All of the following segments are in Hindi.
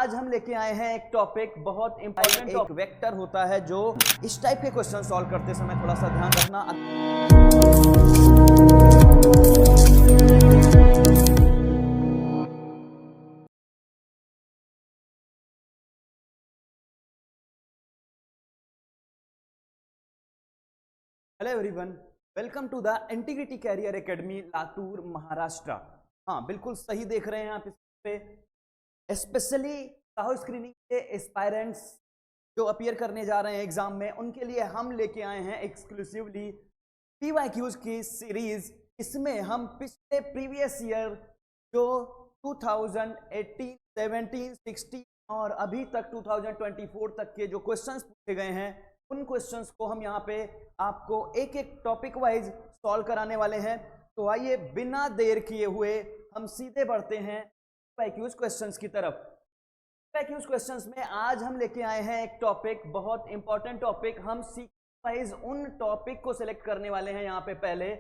आज हम लेके आए हैं एक टॉपिक, बहुत इंपॉर्टेंट एक वेक्टर होता है जो इस टाइप के क्वेश्चन सॉल्व करते समय थोड़ा सा ध्यान रखना। Hello everyone, welcome to the integrity career academy Latur Maharashtra. हाँ, बिल्कुल सही देख रहे हैं आप इस पे। स्पेशली साहो स्क्रीनिंग के एस्पायरेंट्स जो अपीयर करने जा रहे हैं एग्जाम में, उनके लिए हम लेके आए हैं एक्सक्लूसिवली पीवाईक्यूज की सीरीज। इसमें हम पिछले प्रीवियस ईयर जो 2018, 17, 16 और अभी तक 2024 तक के जो क्वेश्चंस पूछे गए हैं, उन क्वेश्चंस को हम यहाँ पे आपको एक एक टॉपिक वाइज सॉल्व कराने वाले हैं। तो आइए बिना देर किए हुए हम सीधे बढ़ते हैं पीवाईक्यूज क्वेश्चंस की तरफ। पीवाईक्यूज क्वेश्चंस में आज हम लेके आए हैं एक टॉपिक, बहुत इंपॉर्टेंट टॉपिक। हम सीक्वेंस वाइज उन टॉपिक को सिलेक्ट करने वाले हैं यहाँ पे। पहले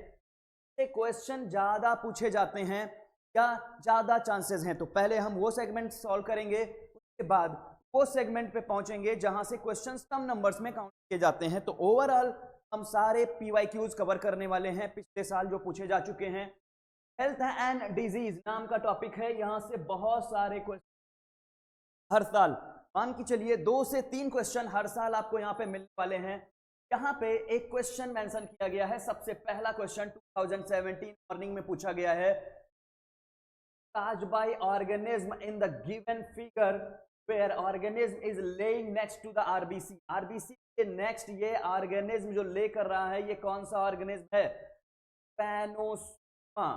क्वेश्चन ज्यादा पूछे जाते हैं या ज्यादा चांसेस हैं, तो पहले हम वो सेगमेंट सॉल्व करेंगे, उसके बाद वो सेगमेंट पे पहुंचेंगे जहां से क्वेश्चंस कम नंबर्स में काउंट किए जाते हैं। तो ओवरऑल हम सारे पीवाईक्यूज कवर करने वाले हैं पिछले साल जो पूछे जा चुके हैं। हेल्थ एंड डिजीज नाम का टॉपिक है, यहां से बहुत सारे क्वेश्चन हर साल, मान के चलिए 2 से 3 क्वेश्चन हर साल आपको यहाँ पे मिलने वाले हैं। यहाँ पे एक क्वेश्चन मेंशन किया गया है, सबसे पहला क्वेश्चन 2017 मॉर्निंग में पूछा गया है। Caused by organism in the given figure where organism is laying next to the RBC. RBC के नेक्स्ट ये ऑर्गेनिज्म जो ले कर रहा है, ये कौन सा ऑर्गेनिज्म है? ट्रिपैनोसोमा।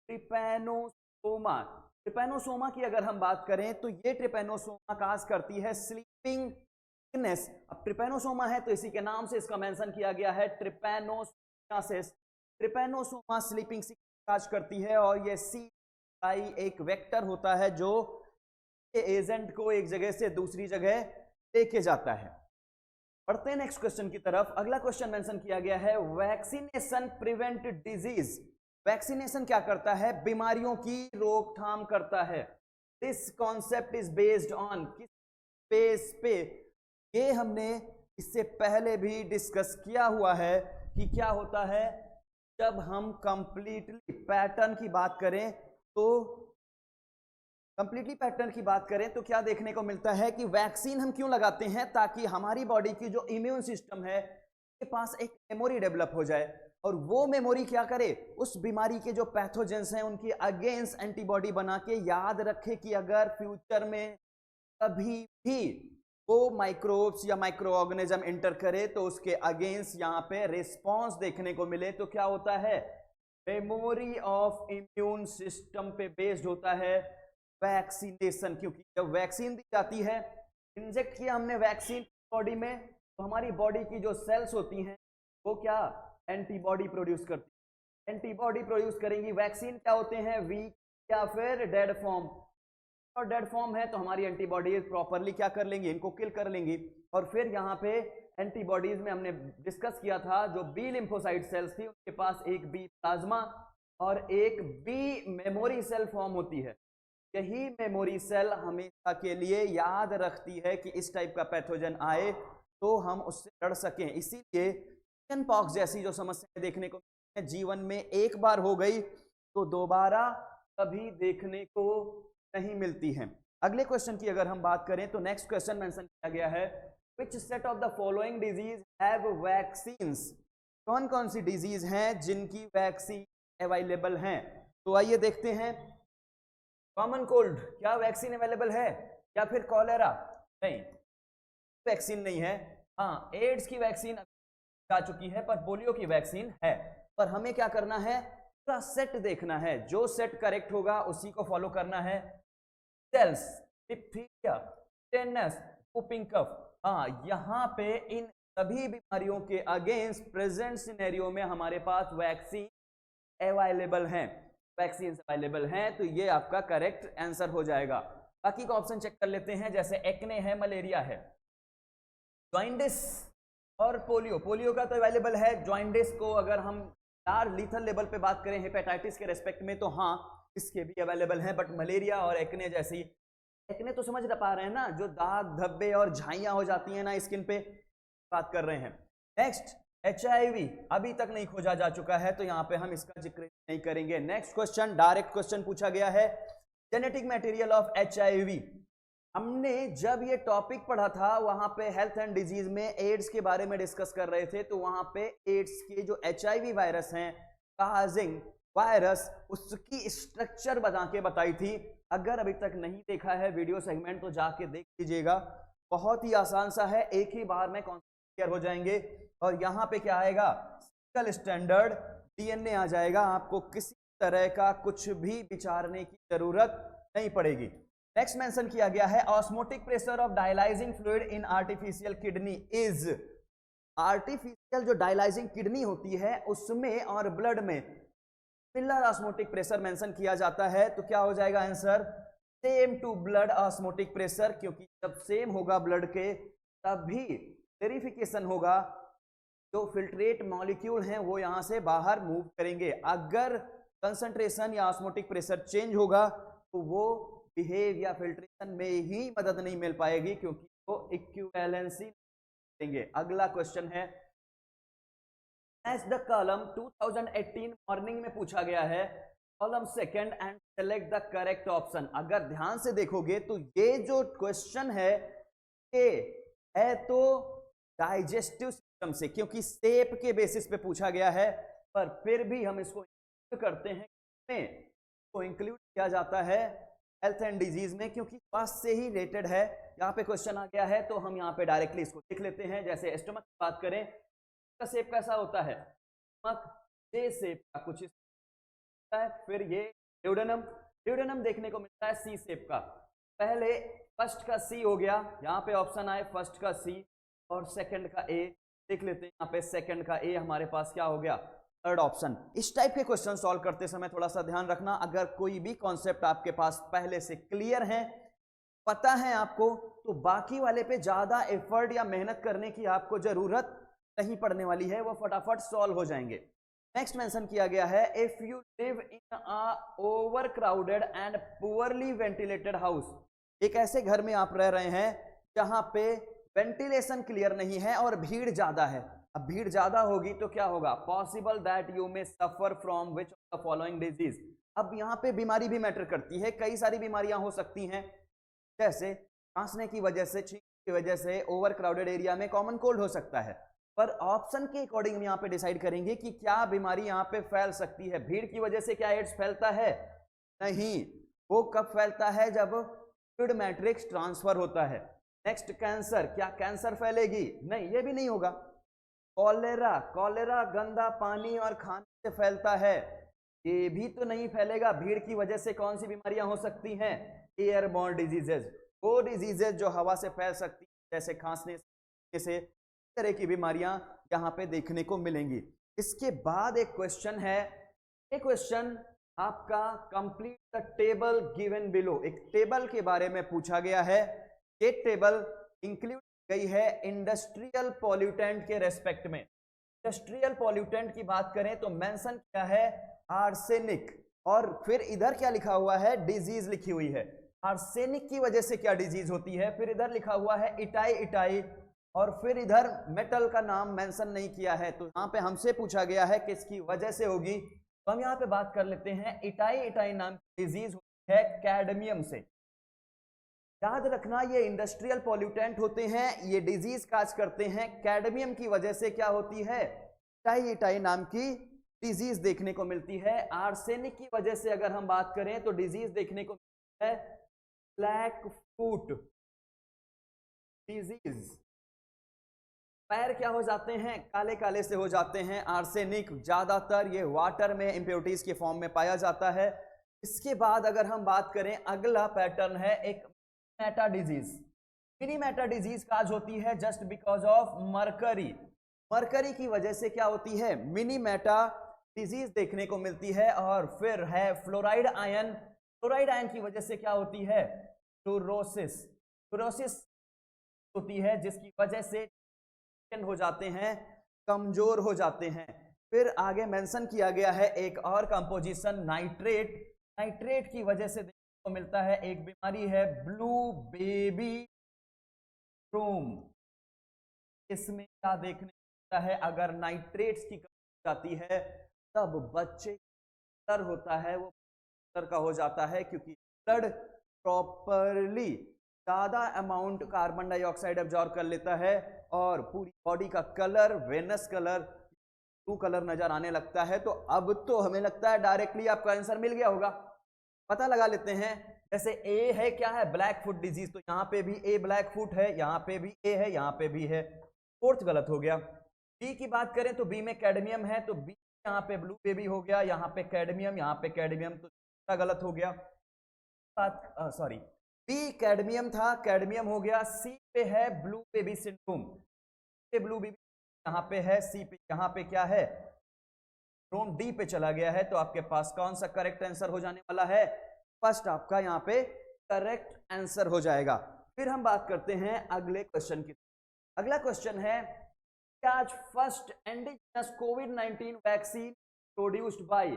ट्रिपैनोसोमा ट्रिपैनोसोमा की अगर हम बात करें तो ये ट्रिपैनोसोमा काज करती है स्लीपिंग सिकनेस। अब ट्रिपैनोसोमा है तो इसी के नाम से इसका मेंशन किया गया है, ट्रिपैनोसोमासिस। ट्रिपैनोसोमा स्लीपिंग सिकनेस काज करती है और ये एक वेक्टर होता है जो एजेंट को एक जगह से दूसरी जगह लेके जाता है। बढ़ते हैं नेक्स्ट क्वेश्चन की तरफ। अगला क्वेश्चन मेंशन किया गया है, वैक्सीनेशन प्रिवेंट डिजीज। वैक्सीनेशन क्या करता है? बीमारियों की रोकथाम करता है। This concept is based on, किस बेस पे? ये हमने इससे पहले भी डिस्कस किया हुआ है कि क्या होता है जब हम कंप्लीटली पैटर्न की बात करें तो क्या देखने को मिलता है कि वैक्सीन हम क्यों लगाते हैं? ताकि हमारी बॉडी की जो इम्यून सिस्टम है के पास एक मेमोरी डेवलप हो जाए, और वो मेमोरी क्या करे, उस बीमारी के जो पैथोजेंस हैं उनके अगेंस्ट एंटीबॉडी बना के याद रखे कि अगर फ्यूचर में कभी भी वो माइक्रोब्स या माइक्रो ऑर्गेनिज्म एंटर करे तो उसके अगेंस्ट यहाँ पे रिस्पॉन्स देखने को मिले। तो क्या होता है? मेमोरी ऑफ इम्यून सिस्टम पे बेस्ड होता है वैक्सीनेशन। क्योंकि जब वैक्सीन दी जाती है, इंजेक्ट किया हमने वैक्सीन बॉडी में, तो हमारी बॉडी की जो सेल्स होती हैं वो क्या एंटीबॉडी प्रोड्यूस करती है। एंटीबॉडी प्रोड्यूस करेंगी। वैक्सीन क्या होते हैं? वीक या फिर डेड फॉर्म। और डेड फॉर्म है तो हमारी एंटीबॉडीज प्रॉपरली क्या कर लेंगी, इनको किल कर लेंगी। और फिर यहाँ पे एंटीबॉडीज में हमने डिस्कस किया था, जो बी लिम्फोसाइट सेल्स थी उनके पास एक बी प्लाज्मा और एक बी मेमोरी सेल फॉर्म होती है। यही मेमोरी सेल हमेशा के लिए याद रखती है कि इस टाइप का पैथोजन आए तो हम उससे लड़ सकें। इसीलिए चिकन पॉक्स जैसी जो समस्याएं देखने को मिलती हैं, जीवन में एक बार हो गई तो दोबारा कभी देखने को नहीं मिलती हैं। अगले क्वेश्चन की अगर हम बात करें तो नेक्स्ट क्वेश्चन मेंशन किया गया है, Which set of the following disease have vaccines? कौन कौन सी डिजीज हैं जिनकी वैक्सीन अवेलेबल हैं? तो आइए देखते हैं। कॉमन कोल्ड, क्या वैक्सीन अवेलेबल है? या फिर कॉलेरा? नहीं, वैक्सीन नहीं है। हाँ, एड्स की वैक्सीन आ चुकी है, पर पोलियो की वैक्सीन है। पर हमें क्या करना है? पूरा सेट देखना है, जो सेट करेक्ट होगा उसी को फॉलो करना है। सेल्स, डिप्थीरिया, टेटनस, whooping cough। हाँ, यहाँ पे इन सभी बीमारियों के अगेंस्ट प्रेजेंट सिनेरियो में हमारे पास वैक्सीन अवेलेबल हैं। वैक्सीन अवेलेबल हैं, तो ये आपका करेक्ट आंसर हो जाएगा। बाकी का ऑप्शन चेक कर लेते हैं, जैसे एक्ने है, मलेरिया है, जॉइंडिस और पोलियो। पोलियो का तो अवेलेबल है। जॉइंडिस को अगर हम लार्ज लीथल लेवल पे बात करें हेपेटाइटिस के रेस्पेक्ट में, तो हाँ इसके भी अवेलेबल हैं। बट मलेरिया और एक्ने जैसी एक्ने तो समझ पा रहे हैं ना, जो दाग धब्बे और झाइयां हो जाती हैं ना स्किन पे, बात कर रहे हैं। नेक्स्ट HIV अभी तक नहीं खोजा जा चुका है, तो यहाँ पे हम इसका जिक्र नहीं करेंगे। नेक्स्ट क्वेश्चन, डायरेक्ट क्वेश्चन पूछा गया है, जेनेटिक मटेरियल ऑफ HIV। हमने जब ये टॉपिक पढ़ा था वहां पे हेल्थ एंड डिजीज में एड्स के बारे में डिस्कस कर रहे थे, तो वहां पे एड्स के जो HIV वायरस हैं, काजिंग वायरस, उसकी स्ट्रक्चर बना के बताई थी। अगर अभी तक नहीं देखा है वीडियो सेगमेंट तो जाके देख लीजिएगा, बहुत ही आसान सा है, एक ही बार में कॉन्सेप्ट क्लियर हो जाएंगे। और यहाँ पे क्या आएगा, सिंगल स्टैंडर्ड DNA आ जाएगा, आपको किसी तरह का कुछ भी विचारने की जरूरत नहीं पड़ेगी। नेक्स्ट मेंशन किया गया है, osmotic pressure of dialysing fluid in artificial kidney is. Artificial जो डायलाइजिंग किडनी होती है उसमें और ब्लड में सिमिलर ऑस्मोटिक प्रेशर मेंशन किया जाता है, तो क्या हो जाएगा answer, same to blood osmotic pressure, क्योंकि जब सेम होगा ब्लड के तभी वेरिफिकेशन होगा, जो फिल्ट्रेट मॉलिक्यूल हैं वो यहां से बाहर मूव करेंगे। अगर कंसंट्रेशन या ऑस्मोटिक प्रेशर चेंज होगा तो वो बिहेव या फिल्ट्रेशन में ही मदद नहीं मिल पाएगी, क्योंकि वो इक्विवेलेंसी देंगे। अगला क्वेश्चन है, मैच द कॉलम 2018 मॉर्निंग में पूछा गया है, column second and select the correct option. अगर ध्यान से देखोगे तो ये जो क्वेश्चन है ये है तो डाइजेस्टिव सिस्टम से, क्योंकि सेप के बेसिस पे पूछा गया है, पर फिर भी हम इसको करते हैं, इसको इंक्लूड किया जाता है हेल्थ एंड डिजीज में, क्योंकि स्वास्थ्य से ही रिलेटेड है। यहाँ पे क्वेश्चन आ गया है तो हम यहाँ पे डायरेक्टली इसको देख लेते हैं। जैसे स्टमक की बात करें, का शेप कैसा होता है, स्टमक जे शेप का कुछ इस है। फिर ये ड्यूडेनम, ड्यूडेनम देखने को मिलता है सी शेप का। पहले फर्स्ट का सी हो गया, यहाँ पे ऑप्शन आए फर्स्ट का सी और सेकंड का ए, देख लेते हैं यहाँ पे सेकंड का ए हमारे पास क्या हो गया, थर्ड ऑप्शन। इस टाइप के क्वेश्चन सॉल्व करते समय थोड़ा सा ध्यान रखना, अगर कोई भी कॉन्सेप्ट आपके पास पहले से क्लियर है, पता है आपको, तो बाकी वाले पे ज्यादा एफर्ट या मेहनत करने की आपको जरूरत नहीं पड़ने वाली है, वो फटाफट सॉल्व हो जाएंगे। नेक्स्ट मेंशन किया गया है, if you live in a over crowded and poorly ventilated house. एक ऐसे घर में आप रह रहे हैं जहां पे वेंटिलेशन क्लियर नहीं है और भीड़ ज्यादा है। अब भीड़ ज्यादा होगी तो क्या होगा, possible that you may suffer from which of the following disease. अब यहाँ पे बीमारी भी मैटर करती है, कई सारी बीमारियां हो सकती हैं, जैसे खांसने की वजह से, छींकने की वजह से, ओवर क्राउडेड एरिया में कॉमन कोल्ड हो सकता है। पर ऑप्शन के अकॉर्डिंग हम यहाँ पे डिसाइड करेंगे कि क्या बीमारी यहाँ पे फैल सकती है। भीड़ की वजह से क्या एड्स फैलता है, नहीं, वो कब फैलता है, जब फ्लूइड मैट्रिक्स ट्रांसफर होता है। नेक्स्ट कैंसर, क्या कैंसर फैलेगी, नहीं, ये भी नहीं होगा। कॉलेरा, कॉलेरा गंदा पानी और खाने से फैलता है, ये भी तो नहीं फैलेगा। भीड़ की वजह से कौन सी बीमारियां हो सकती हैं, एयरबॉर्न डिजीजेज, वो डिजीजेज जो हवा से फैल सकती है, जैसे खांसने से, इस तरह की बीमारियां यहाँ पे देखने को मिलेंगी। इसके बाद एक क्वेश्चन है, एक क्वेश्चन आपका complete the table given below. एक टेबल के बारे में पूछा गया है, ये टेबल इंक्लूड गई है इंडस्ट्रियल पॉल्यूटेंट के रेस्पेक्ट में। इंडस्ट्रियल पॉल्यूटेंट की बात करें तो मेंशन किया है आर्सेनिक, और फिर इधर क्या लिखा हुआ है, डिजीज लिखी हुई है। आर्सेनिक की वजह से क्या डिजीज होती है, फिर इधर लिखा हुआ है इटाई इटाई, और फिर इधर मेटल का नाम मेंशन नहीं किया है। तो यहाँ पे हमसे पूछा गया है किसकी वजह से होगी, तो हम यहाँ पे बात कर लेते हैं, इटाई इटाई नाम की डिजीज होती है कैडमियम से। याद रखना, ये इंडस्ट्रियल पॉल्यूटेंट होते हैं, ये डिजीज काज करते हैं, कैडमियम की वजह से क्या होती है, इटाई इटाई नाम की डिजीज देखने को मिलती है। आर्सेनिक की वजह से अगर हम बात करें तो डिजीज देखने को मिलती है ब्लैक फुट डिजीज। पैर क्या हो जाते हैं, काले काले से हो जाते हैं। आर्सेनिक ज्यादातर ये वाटर में इम्प्योरिटीज के फॉर्म में पाया जाता है। इसके बाद अगर हम बात करें, अगला पैटर्न है एक Meta disease. Mini Meta disease cause होती है just because of mercury. Mercury की वजह से क्या होती है, मिनी मेटा डिजीज देखने को मिलती है। और फिर है फ्लोराइड आयन, फ्लोराइड आयन की वजह से क्या होती है, फ्लोरोसिस। फ्लोरोसिस होती है जिसकी वजह से हो जाते हैं, कमजोर हो जाते हैं। फिर आगे मेंशन किया गया है एक और कंपोजिशन नाइट्रेट। नाइट्रेट की वजह से को मिलता है, एक बीमारी है ब्लू बेबी सिंड्रोम। इसमें क्या देखने को मिलता है, अगर नाइट्रेट्स की कमी जाती है तब बच्चे कलर होता है वो कलर का हो जाता है, क्योंकि ब्लड प्रॉपरली ज्यादा अमाउंट कार्बन डाइऑक्साइड एब्जॉर्ब कर लेता है और पूरी बॉडी का colour venous colour blue colour नजर आने लगता है। तो अब तो हमें लगता है डायरेक्टली आपका आंसर मिल गया होगा। पता लगा लेते हैं। जैसे ए है, क्या है, ब्लैक फुट डिजीज, तो यहां पे भी ए ब्लैक फुट है, यहां पे भी ए है, यहां पे भी है, फोर्थ गलत हो गया। बी की बात करें तो बी में कैडमियम है, तो बी यहाँ पे ब्लू बेबी हो गया, यहाँ पे कैडमियम, यहाँ पे कैडमियम, तो गलत हो गया। बात सॉरी, बी कैडमियम था, कैडमियम हो गया। सी पे है blue baby syndrome, blue baby यहाँ पे है, सी पे यहाँ पे क्या है, सिंड्रोम डी पे चला गया है। तो आपके पास कौन सा करेक्ट आंसर हो जाने वाला है, फर्स्ट आपका यहाँ पे करेक्ट आंसर हो जाएगा। फिर हम बात करते हैं अगले क्वेश्चन की। अगला क्वेश्चन है, आज first indigenous covid vaccine produced by,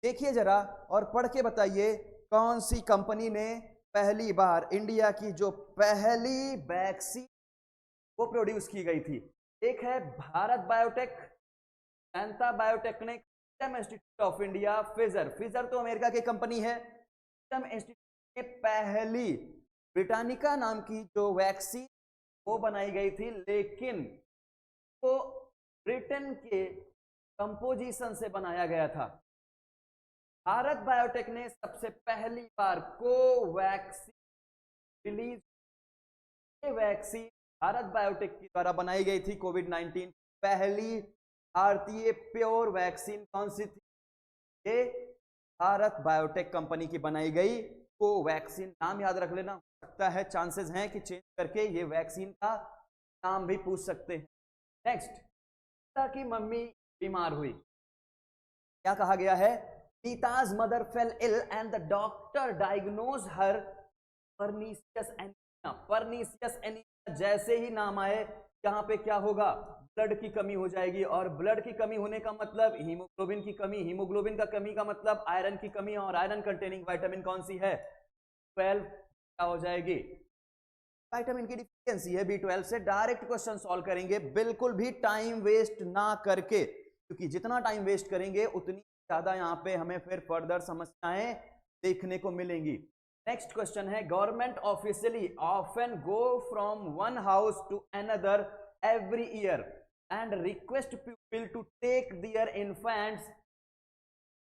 देखिए जरा और पढ़ के बताइए कौन सी कंपनी ने पहली बार इंडिया की जो पहली वैक्सीन वो प्रोड्यूस की गई थी। एक है Bharat Biotech, America biotechnic, Serum Institute of India, Pfizer, Pfizer तो अमेरिका की कंपनी है। सीरम इंस्टीट्यूट में पहली ब्रिटानिका नाम की जो वैक्सीन वो बनाई गई थी, लेकिन तो ब्रिटेन के कंपोजिशन से बनाया गया था। भारत बायोटेक ने सबसे पहली बार कोवैक्सीन रिलीज, ये वैक्सीन भारत बायोटेक के द्वारा बनाई गई थी। कोविड-19 पहली भारतीय प्योर वैक्सीन कौन सी थी, ये भारत बायोटेक कंपनी की बनाई गई कोवैक्सीन। नाम याद रख लेना, हो सकता है चांसेस हैं कि चेंज करके ये वैक्सीन का नाम भी पूछ सकते हैं। नेक्स्ट, नीता की मम्मी बीमार हुई, क्या कहा गया है, नीता's mother fell ill and the doctor diagnosed her pernicious anemia। pernicious anemia जैसे ही नाम आए यहाँ पे क्या होगा, ब्लड की कमी हो जाएगी, और ब्लड की कमी होने का मतलब हीमोग्लोबिन की कमी, हीमोग्लोबिन का कमी का मतलब आयरन की कमी, और आयरन कंटेनिंग विटामिन कौन सी है, 12 क्या हो जाएगी, विटामिन की डिफिशियंसी है B12 से। डायरेक्ट क्वेश्चन सॉल्व करेंगे, बिल्कुल भी टाइम वेस्ट ना करके, क्योंकि जितना टाइम वेस्ट करेंगे उतनी ज्यादा यहाँ पे हमें फिर फर्दर समस्याएं देखने को मिलेंगी। नेक्स्ट क्वेश्चन है, government officially often go from one house to another every year and request people to take their infants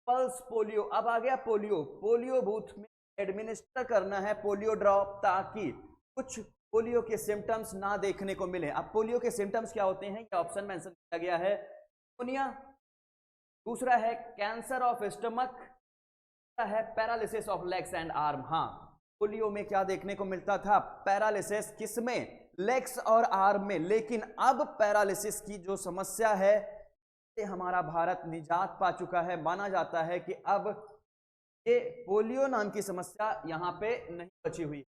pulse polio. अब आ गया पोलियो, पोलियो बूथ में एडमिनिस्टर करना है पोलियो ड्रॉप, ताकि कुछ पोलियो के सिम्टम्स ना देखने को मिले। अब पोलियो के सिम्टम्स क्या होते हैं, ये ऑप्शन मेंशन किया गया है, निमोनिया, दूसरा है कैंसर ऑफ स्टमक, है paralysis of legs and arm. हाँ, पोलियो में क्या देखने को मिलता था, पैरालिसिस, किसमें, लेग्स और आर्म में, लेकिन अब पैरालिसिस की जो समस्या है से हमारा भारत निजात पा चुका है। माना जाता है कि अब ये पोलियो नाम की समस्या यहां पे नहीं बची हुई।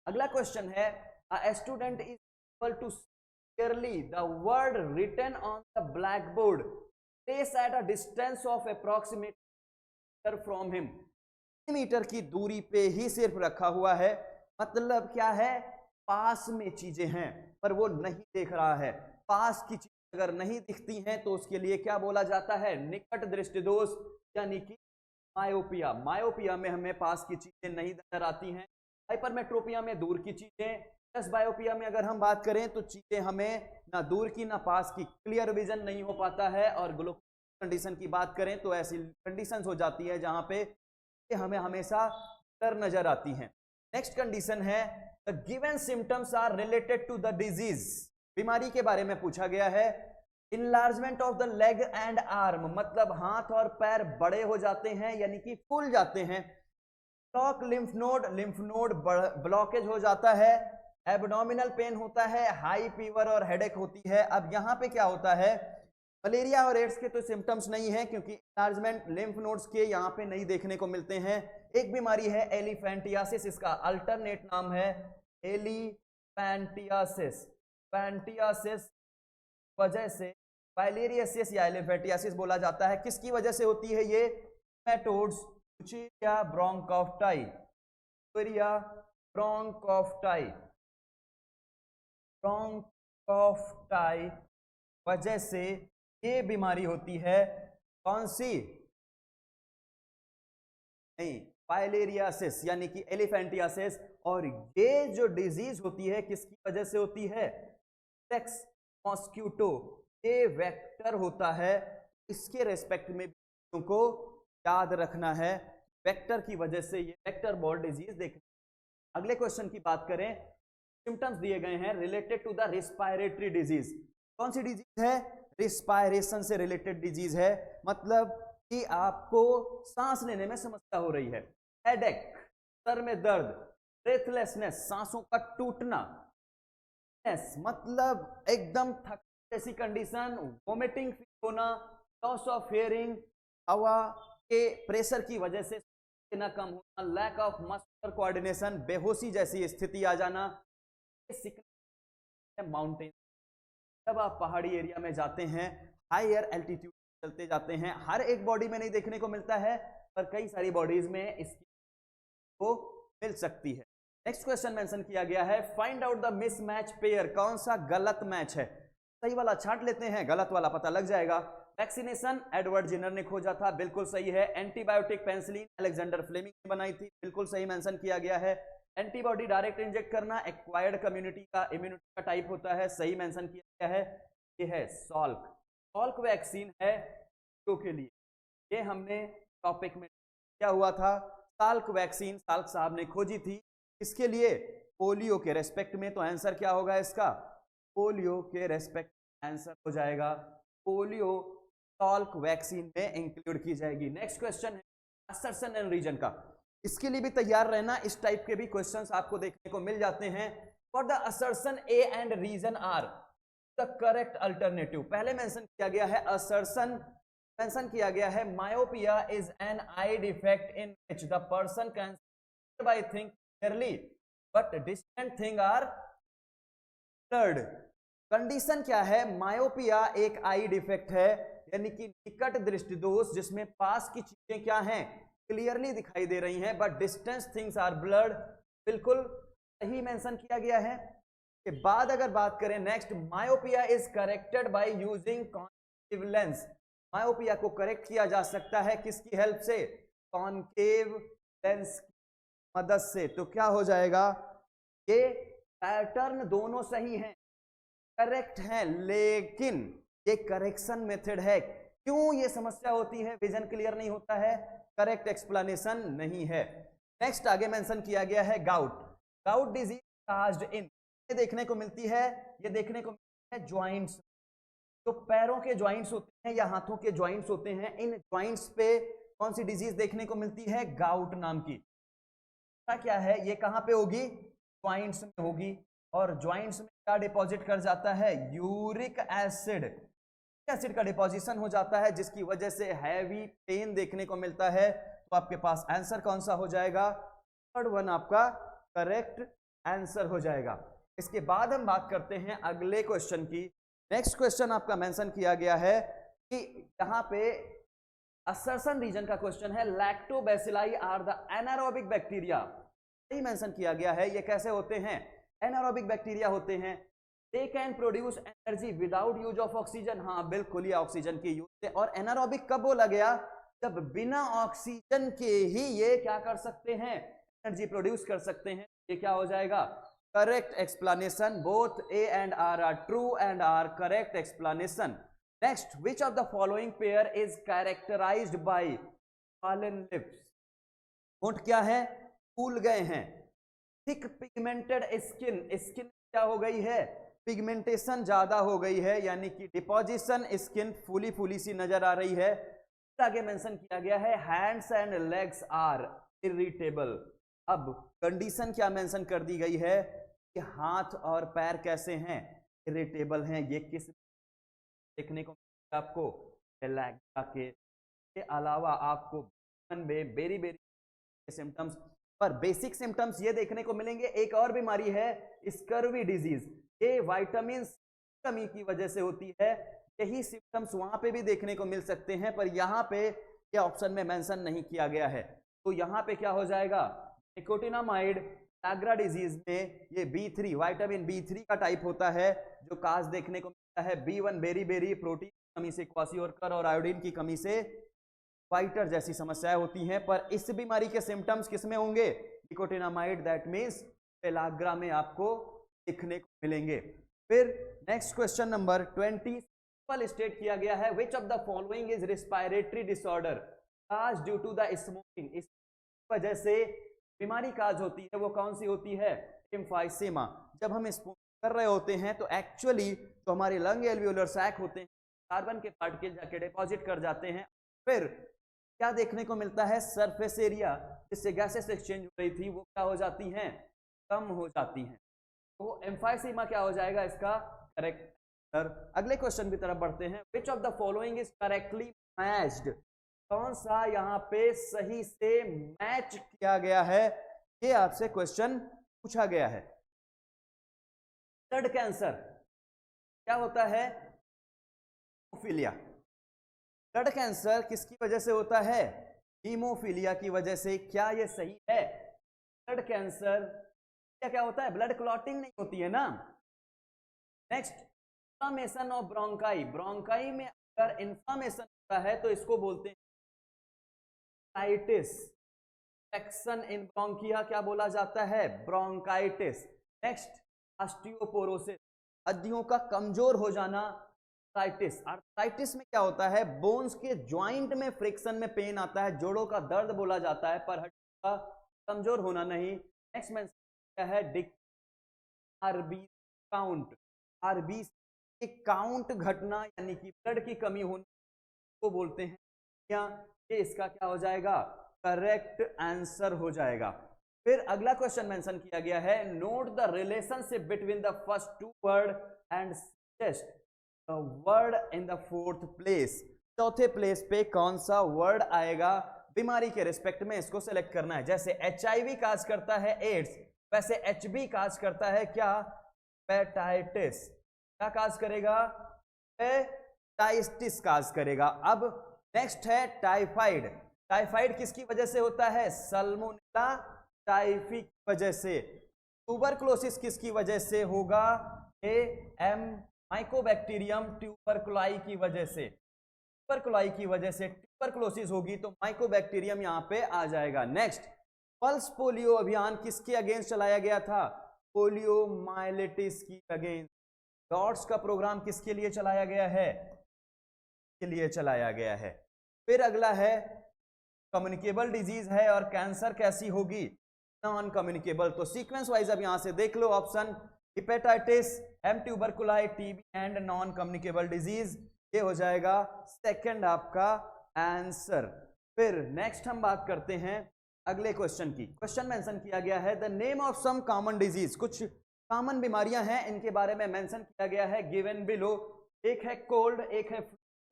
अगला क्वेश्चन है, a student is able to clearly the word written on the black board place at a distance of approximate from him. Metre की दूरी पे ही सिर्फ रखा हुआ है, मतलब क्या है, पास में चीजें हैं पर वो नहीं देख रहा है। पास की चीज अगर नहीं दिखती हैं तो उसके लिए क्या बोला जाता है, निकट दृष्टि दोष, यानी कि मायोपिया। मायोपिया में हमें पास की चीजें नहीं नजर आती हैं, हाइपरमेट्रोपिया में दूर की चीजें, प्लस बायोपिया में अगर हम बात करें तो चीजें हमें ना दूर की ना पास की, क्लियर विजन नहीं हो पाता है। और ग्लोकोमा कंडीशन की बात करें तो ऐसी कंडीशंस हो जाती है जहां पे हमें हमेशा डर नजर आती हैं। नेक्स्ट कंडीशन है, the given symptoms are related to the disease. बीमारी के बारे में पूछा गया है। Enlargement of the leg and arm, मतलब हाथ और पैर बड़े हो जाते हैं यानी कि फूल जाते हैं। Block lymph node, lymph node blockage हो जाता है। एब्डोमिनल पेन होता है, हाई फीवर और हेडेक होती है। अब यहां पे क्या होता है, मलेरिया और एड्स के तो सिम्टम्स नहीं है क्योंकि इनलार्जमेंट लिम्फ नोड्स के यहाँ पे नहीं देखने को मिलते हैं। एक बीमारी है एलिफेंटियासिस, इसका अल्टरनेट नाम है एलिफेंटियासिस। फैंटियासिस वजह से फाइलेरियसिस या एलिफेंटियासिस बोला जाता है। किसकी वजह से होती है ये, नेमेटोड्स, या ब्रोंकाइटाई, या ब्रोंकोफ्टाई, ब्रोंकोफ्टाई वजह से ये बीमारी होती है। कौन सी? नहीं, फाइलेरियासिस यानी कि एलिफेंटियासिस। और ये जो डिजीज होती है किसकी वजह से होती है? सेक्स मॉस्क्यूटो, ये वेक्टर होता है। इसके रेस्पेक्ट में तुमको याद रखना है, वेक्टर की वजह से ये वेक्टर बॉर्न डिजीज देखने। अगले क्वेश्चन की बात करें, सिम्टम्स दिए गए हैं related to the respiratory disease. कौन सी डिजीज है? रिस्पायरेशन से रिलेटेड डिजीज है, मतलब कि आपको सांस लेने में समस्या हो रही है। हेडेक, सर में दर्द, ब्रेथलेसनेस, सांसों का टूटना, मतलब एकदम थक जैसी कंडीशन, वोमिटिंग होना, लॉस ऑफ हियरिंग, हवा के प्रेशर की वजह से ना कम होना, लैक ऑफ मस्कुलर कोऑर्डिनेशन, बेहोशी जैसी स्थिति आ जाना। माउंटेन, जब आप पहाड़ी एरिया में जाते हैं, हायर एल्टीट्यूड चलते जाते हैं, हर एक बॉडी में नहीं देखने को मिलता है, पर कई सारी बॉडीज में इसकी को मिल सकती है। नेक्स्ट क्वेश्चन मेंशन किया गया है, find out the mismatch pair. कौन सा गलत मैच है? सही वाला छांट लेते हैं, गलत वाला पता लग जाएगा। वैक्सीनेशन एडवर्ड जिनर ने खोजा था, बिल्कुल सही है। एंटीबायोटिक पेनिसिलिन अलेक्जेंडर फ्लेमिंग ने बनाई थी, बिल्कुल सही मेंशन किया गया है। एंटीबॉडी डायरेक्ट इंजेक्ट करना एक्वायर्ड कम्युनिटी का इम्यूनिटी का टाइप होता है, सही मेंशन किया गया है। ये है सॉल्क, सॉल्क वैक्सीन है के लिए। ये हमने टॉपिक में क्या हुआ था, साल्क वैक्सीन साल्क साहब ने खोजी थी। इसके लिए पोलियो के रेस्पेक्ट में, तो आंसर क्या होगा इसका? पोलियो के रेस्पेक्ट आंसर हो जाएगा पोलियो, सॉल्क वैक्सीन में इंक्लूड की जाएगी। नेक्स्ट क्वेश्चन है असर्शन एंड रीजन का, इसके लिए भी तैयार रहना, इस टाइप के भी क्वेश्चंस आपको देखने को मिल जाते हैं। For the assertion A and reason R the correct alternative. पहले मेंशन किया गया है असर्शन, मेंशन किया गया है myopia is an eye defect in which the person can see by think clearly but distant thing are blurred. Condition क्या है? मायोपिया एक आई डिफेक्ट है, यानी कि निकट दृष्टि दोष जिसमें पास की चीजें क्या हैं, क्लियरली दिखाई दे रही हैं, but distance things are blurred. बिल्कुल सही मेंशन किया गया है। के बाद अगर बात करें next, myopia is corrected by using concave lens. Myopia को करेक्ट किया जा सकता है किसकी हेल्प से? कॉन्केव लेंस की मदद से। तो क्या हो जाएगा? ये पैटर्न दोनों सही हैं, करेक्ट हैं, लेकिन ये करेक्शन मेथड है। क्यों ये समस्या होती है, विजन क्लियर नहीं होता है? करेक्ट एक्सप्लेनेशन नहीं है। नेक्स्ट आगे मेंशन किया गया है गाउट, गाउट डिजीज काज्ड इन, ये देखने को मिलती है, ये देखने को मिलती है ज्वाइंट्स, जो पैरों के ज्वाइंट्स होते हैं या हाथों के ज्वाइंट्स होते हैं, इन ज्वाइंट्स पे कौन सी डिजीज देखने को मिलती है? गाउट नाम की। क्या है ये, कहां पे होगी? ज्वाइंट्स में होगी। और ज्वाइंट्स में क्या डिपॉजिट कर जाता है? यूरिक एसिड, एसिड का डिपोजिशन हो जाता है, जिसकी वजह से हैवी पेन देखने को मिलता है। तो आपके पास आंसर कौन सा हो जाएगा? थर्ड वन आपका करेक्ट आंसर हो जाएगा। इसके बाद हम बात करते हैं अगले क्वेश्चन की। नेक्स्ट क्वेश्चन आपका मेंशन किया गया है कि यहां पे असर्शन रीजन का क्वेश्चन है, lactobacilli are the anaerobic bacteria. सही मेंशन किया गया है, ये कैसे होते हैं? एनारोबिक बैक्टीरिया होते हैं। They can produce energy without use of oxygen. हाँ बिल्कुल, ये ऑक्सीजन की यूज से। और एनारोबिक कब बोला गया? जब बिना ऑक्सीजन के ही ये क्या कर सकते हैं? एनर्जी प्रोड्यूस कर सकते हैं। ये क्या हो जाएगा? Correct explanation. Both A and R are true and R correct explanation. Next, which of the following pair is characterised by fallen lips. होंठ क्या है? फूल गए हैं। थिक पिगमेंटेड स्किन, स्किन क्या हो गई है? पिगमेंटेशन ज्यादा हो गई है, यानी कि डिपोजिशन, स्किन फूली फूली सी नजर आ रही है। आगे मेंशन किया गया है hands and legs are irritable. अब कंडीशन क्या मेंशन कर दी गई है कि हाथ और पैर कैसे हैं? इरिटेबल हैं। ये किस देखने को आपको? एलैक्टा के अलावा आपको बेरी बेरी सिम्टम्स, पर बेसिक सिम्टम्स ये देखने को मिलेंगे। एक और बीमारी है स्कर्वी डिजीज, ये विटामिन कमी की वजह से होती है। यही सिम्टम्स वहां पे भी देखने को मिल सकते हैं, पर यहाँ पे ये ऑप्शन में मेंशन नहीं किया गया है। तो यहाँ पे क्या हो जाएगा? निकोटिनामाइड पैग्रा डिजीज में ये B3 विटामिन B3 का टाइप होता है, जो काज देखने को मिलता है B1 बेरी प्रोटीन की कमी से क्वासियोरकर और आयोडीन की कमी से फाइटर जैसी समस्याएं होती हैं। पर इस बीमारी के सिम्टम्स किसमें होंगे? निकोटिनामाइड, दैट मीन्स पेलाग्रा में आपको देखने को मिलेंगे। फिर नेक्स्ट क्वेश्चन नंबर 20 स्टेट किया गया है, which of the following is respiratory disorder cause due to the smoking. इस वजह से बीमारी काज होती है, वो कौन सी होती है? एम्फाइसेमा। जब हम स्मोकिंग कर रहे होते हैं तो एक्चुअली जो हमारे लंग एल्वियोलर सैक होते हैं, कार्बन के पार्टिकल जाके डिपॉजिट कर जाते हैं। फिर क्या देखने को मिलता है? सरफेस एरिया जिससे गैसेस एक्सचेंज हो रही थी वो क्या हो जाती हैं? कम हो जाती हैं। तो एम्फाइसेमा क्या हो जाएगा इसका करेक्ट आंसर। अगले क्वेश्चन की तरफ बढ़ते हैं, विच of the following is correctly matched. कौन सा यहाँ पे सही से मैच किया गया है, ये आपसे क्वेश्चन पूछा गया है। ब्लड कैंसर क्या होता है? हीमोफीलिया। ब्लड कैंसर किसकी वजह से होता है? हीमोफीलिया की वजह से। क्या ये सही है? ब्लड कैंसर क्या होता है? ब्लड क्लॉटिंग नहीं होती है ना। Next, inflammation of bronchi. Bronchi में अगर इन्फ्लामेशन होता है तो इसको बोलते हैं ब्रोंकाइटिस। इन्फेक्शन इन ब्रोंकिया क्या बोला जाता है? ब्रोंकाइटिस। नेक्स्ट, ऑस्टियोपोरोसिस, हड्डियों का कमजोर हो जाना। आर्थराइटिस। आर्थराइटिस में क्या होता है? बोन्स के ज्वाइंट में फ्रिक्शन में पेन आता है, जोड़ों का दर्द बोला जाता है, पर हड्डी का कमजोर होना नहीं। नेक्स्ट में क्या है? RB count. आरबी के काउंट घटना यानी कि ब्लड की कमी होने को बोलते हैं। ये इसका क्या हो जाएगा? करेक्ट आंसर हो जाएगा। फिर अगला क्वेश्चन मेंशन किया गया है, note the relationship between the first two word and suggest the word in the fourth place. चौथे प्लेस पे कौन सा वर्ड आएगा बीमारी के रिस्पेक्ट में, इसको सेलेक्ट करना है। जैसे HIV काज करता है एड्स, वैसे HB काज करता है क्या? हेपेटाइटिस। क्या काज करेगा? हेपेटाइटिस काज करेगा। अब नेक्स्ट है टाइफाइड। टाइफाइड किसकी वजह से होता है? सल्मोनेला टाइफी की वजह से। ट्यूबरकुलोसिस किसकी वजह से होगा? माइकोबैक्टीरियम ट्यूबरकुलाई की वजह से। ट्यूबरकुलाई की वजह से ट्यूबरकुलोसिस होगी तो माइकोबैक्टीरियम यहां पे आ जाएगा। नेक्स्ट, पल्स पोलियो अभियान किसके अगेंस्ट चलाया गया था? पोलियोमाइलिटिस की अगेंस्ट। डॉट्स का प्रोग्राम किसके लिए चलाया गया है? के लिए चलाया गया है। फिर अगला है, कम्युनिकेबल डिजीज है और कैंसर कैसी होगी? Non communicable. तो सीक्वेंस वाइज अब यहां से देख लो option, hepatitis, M tuberculi, TB and non communicable disease. ये हो जाएगा सेकंड आपका आंसर। फिर नेक्स्ट हम बात करते हैं अगले क्वेश्चन की। क्वेश्चन मेंशन किया गया है, the name of some common disease. कुछ कॉमन बीमारियां हैं, इनके बारे में मेंशन किया गया है गिवन बिलो। एक है कोल्ड, एक है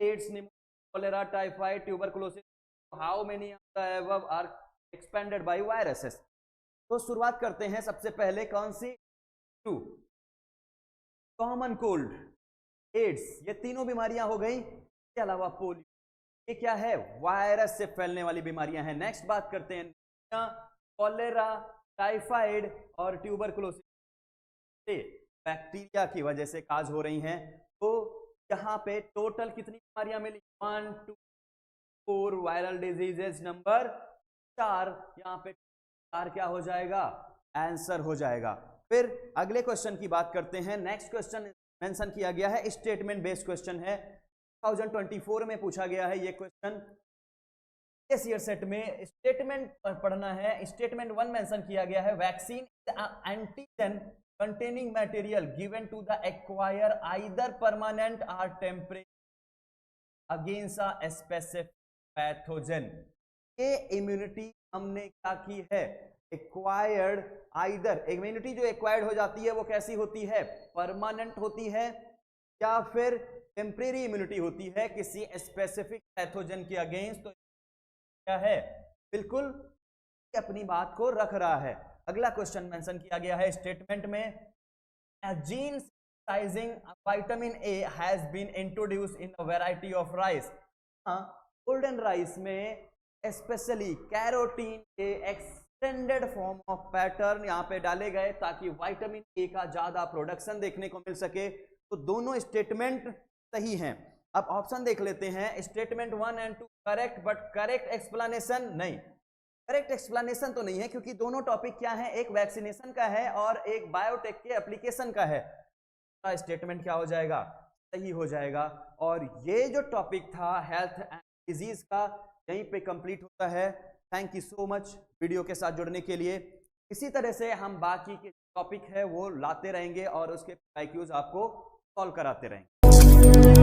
AIDS, cholera, typhoid, tuberculosis. How many of the above are expended by viruses. तो शुरुआत करते हैं सबसे पहले कौन सी? टू, कॉमन कोल्ड, एड्स, ये तीनों बीमारियां हो गई। इसके अलावा पोलियो, ये क्या है? वायरस से फैलने वाली बीमारियां हैं। नेक्स्ट बात करते हैं, कॉलेरा, टाइफाइड और ट्यूबरकुलोसिस बैक्टीरिया की वजह से काज हो रही हैं। तो यहाँ पे टोटल कितनी बीमारियां मिली? 1 2 4 वायरल डिजीजेस। नंबर 4, यहाँ पे 4 क्या हो जाएगा? आंसर हो जाएगा। फिर अगले क्वेश्चन की बात करते हैं। नेक्स्ट क्वेश्चन मेंशन किया गया है, स्टेटमेंट बेस्ड क्वेश्चन है, 2024 में पूछा गया है ये क्वेश्चन। इस ईयर सेट में स्टेटमेंट पढ़ना है। स्टेटमेंट 1 मेंशन किया गया है, vaccine antigen containing material given to the acquire either permanent or temporary against a specific pathogen। ये इम्यूनिटी हमने क्या की है? Acquired either. इम्यूनिटी जो एक्वायर्ड हो जाती है वो कैसी होती है? परमानेंट होती है या फिर टेम्परेरी इम्यूनिटी होती है किसी स्पेसिफिक पैथोजन के अगेंस्ट। तो क्या है? बिल्कुल अपनी बात को रख रहा है। अगला क्वेश्चन मेंशन किया गया है स्टेटमेंट में, gene synthesising vitamin A has been introduced in a variety of rice. Golden rice में स्पेशली कैरोटीन के एक्सटेंडेड फॉर्म ऑफ पैटर्न यहाँ पे डाले गए ताकि विटामिन ए का ज्यादा प्रोडक्शन देखने को मिल सके। तो दोनों स्टेटमेंट सही हैं। अब ऑप्शन देख लेते हैं, statement 1 and 2 correct, but correct explanation नहीं। करेक्ट एक्सप्लेनेशन तो नहीं है क्योंकि दोनों टॉपिक क्या है, एक वैक्सीनेशन का है और एक बायोटेक के एप्लीकेशन का है। स्टेटमेंट क्या हो जाएगा, सही हो जाएगा। और ये जो टॉपिक था हेल्थ एंड डिजीज का, यहीं पे कंप्लीट होता है। Thank you so much video के साथ जुड़ने के लिए। इसी तरह से हम बाकी के टॉपिक है वो लाते रहेंगे और उसके IQs आपको सॉल्व कराते रहेंगे।